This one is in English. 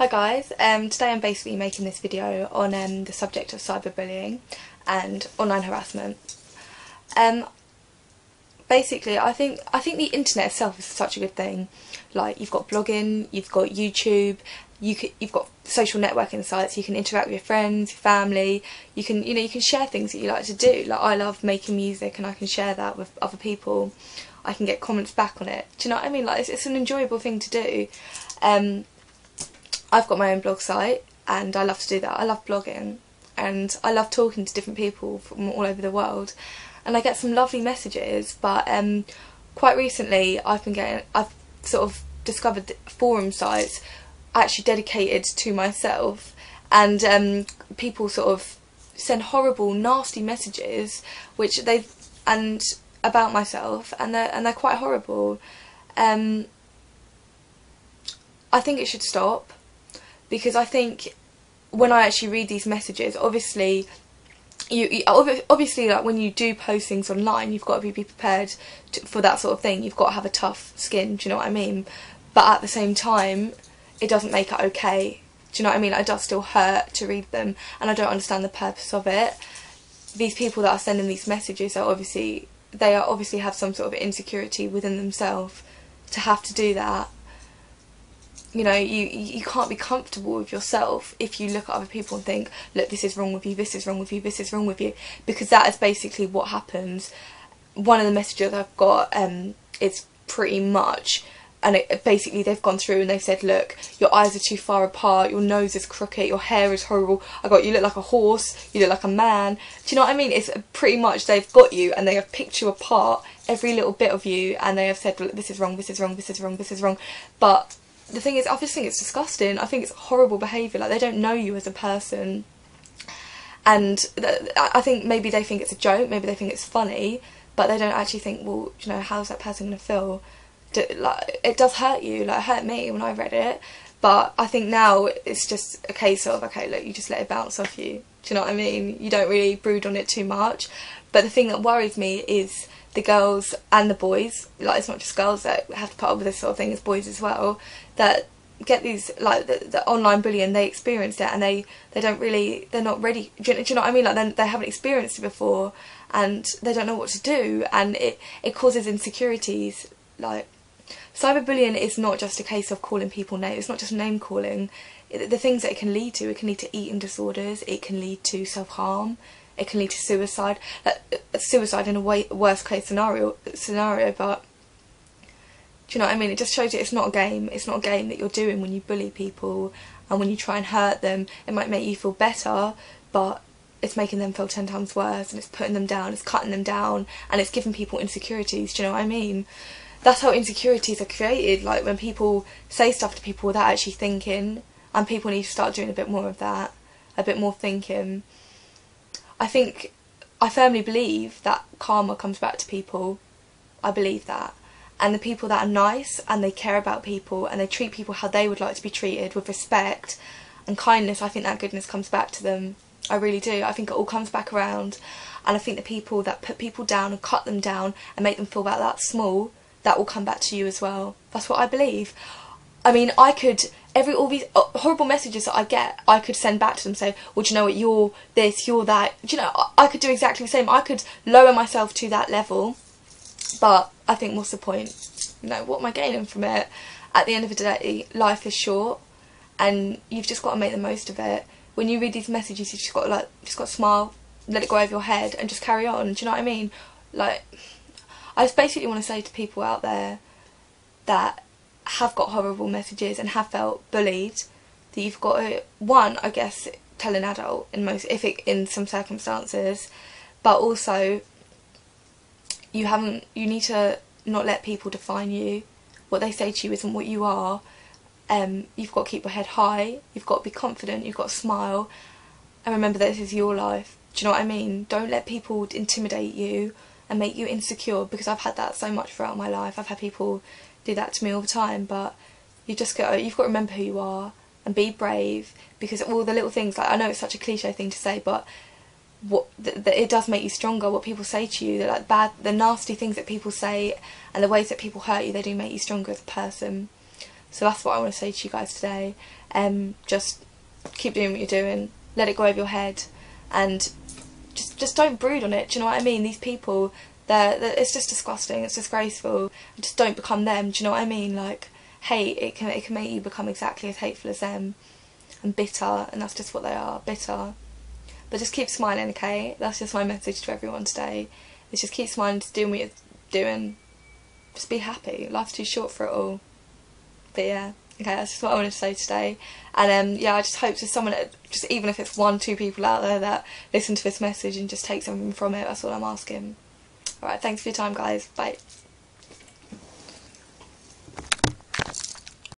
Hi guys, today I'm basically making this video on the subject of cyberbullying and online harassment. Basically, I think the internet itself is such a good thing. Like, you've got blogging, you've got YouTube, you've got social networking sites. You can interact with your friends, your family. You can share things that you like to do. Like, I love making music, and I can share that with other people. I can get comments back on it. Do you know what I mean? Like, it's an enjoyable thing to do. I've got my own blog site, and I love to do that. I love blogging, and I love talking to different people from all over the world, and I get some lovely messages. But quite recently, I've sort of discovered forum sites actually dedicated to myself, and people sort of send horrible, nasty messages, about myself, and they're quite horrible. I think it should stop. Because I think when I actually read these messages, obviously, obviously, like, when you do post things online, you've got to be prepared for that sort of thing. You've got to have a tough skin. Do you know what I mean? But at the same time, it doesn't make it okay. Do you know what I mean? Like, it does still hurt to read them, and I don't understand the purpose of it. These people that are sending these messages they obviously have some sort of insecurity within themselves to have to do that. You know, you can't be comfortable with yourself if you look at other people and think, look, this is wrong with you, this is wrong with you, this is wrong with you. Because that is basically what happens. One of the messages I've got is pretty much, and basically they've gone through and they've said, look, your eyes are too far apart, your nose is crooked, your hair is horrible, you look like a horse, you look like a man. Do you know what I mean? It's pretty much they've got you and they have picked you apart, every little bit of you, and they have said, look, this is wrong, this is wrong, this is wrong, this is wrong. But the thing is, I just think it's disgusting. I think it's horrible behaviour. Like, they don't know you as a person. And I think maybe they think it's a joke, maybe they think it's funny, but they don't actually think, well, you know, how's that person going to feel? Like, it does hurt you. Like, it hurt me when I read it. But I think now it's just a case of, okay, look, you just let it bounce off you. Do you know what I mean? You don't really brood on it too much. But the thing that worries me is the girls and the boys, like, it's not just girls that have to put up with this sort of thing, it's boys as well, that get these, like, the online bullying. They experienced it, and they're not ready. Do you know what I mean? Like, they haven't experienced it before, and they don't know what to do, and it causes insecurities. Like, cyberbullying is not just a case of calling people names, it's not just name calling. The things that it can lead to eating disorders, it can lead to self-harm, it can lead to suicide. Suicide in a worst case scenario, but do you know what I mean? It just shows you it's not a game. It's not a game that you're doing when you bully people and when you try and hurt them. It might make you feel better, but it's making them feel 10 times worse, and it's putting them down, it's cutting them down, and it's giving people insecurities. Do you know what I mean? That's how insecurities are created, like when people say stuff to people without actually thinking, and people need to start doing a bit more of that, a bit more thinking. I firmly believe that karma comes back to people. I believe that. And the people that are nice and they care about people and they treat people how they would like to be treated, with respect and kindness, I think that goodness comes back to them. I really do. I think it all comes back around. And I think the people that put people down and cut them down and make them feel about that small, that will come back to you as well. That's what I believe. I mean, I could, all these horrible messages that I get, I could send back to them, say, well, do you know what, you're this, you're that. Do you know, I could do exactly the same. I could lower myself to that level, but I think, what's the point? You know, what am I gaining from it? At the end of the day, life is short, and you've just got to make the most of it. When you read these messages, you just got to smile, let it go over your head, and just carry on. Do you know what I mean? Like, I just basically want to say to people out there that have got horrible messages and have felt bullied, that you've got to, one, I guess, tell an adult in some circumstances, but also you need to not let people define you. What they say to you isn't what you are. You've got to keep your head high, you've got to be confident, you've got to smile, and remember that this is your life. Do you know what I mean? Don't let people intimidate you and make you insecure, because I've had that so much throughout my life. I've had people do that to me all the time, but you've got to remember who you are and be brave, because all the little things, like, I know it's such a cliche thing to say, but it does make you stronger. What people say to you, the nasty things that people say and the ways that people hurt you, they do make you stronger as a person. So that's what I want to say to you guys today. Just keep doing what you're doing, let it go over your head, and just don't brood on it. Do you know what I mean? These people, it's just disgusting, it's disgraceful. Just don't become them. Do you know what I mean? Like, hate, it can make you become exactly as hateful as them, and bitter, and that's just what they are, bitter. But just keep smiling, okay? That's just my message to everyone today. Is just keep smiling, just doing what you're doing. Just be happy. Life's too short for it all. But yeah, okay, that's just what I wanted to say today. And yeah, I just hope there's someone, just even if it's 1-2 people out there that listen to this message and just take something from it. That's all I'm asking. Alright, thanks for your time, guys. Bye.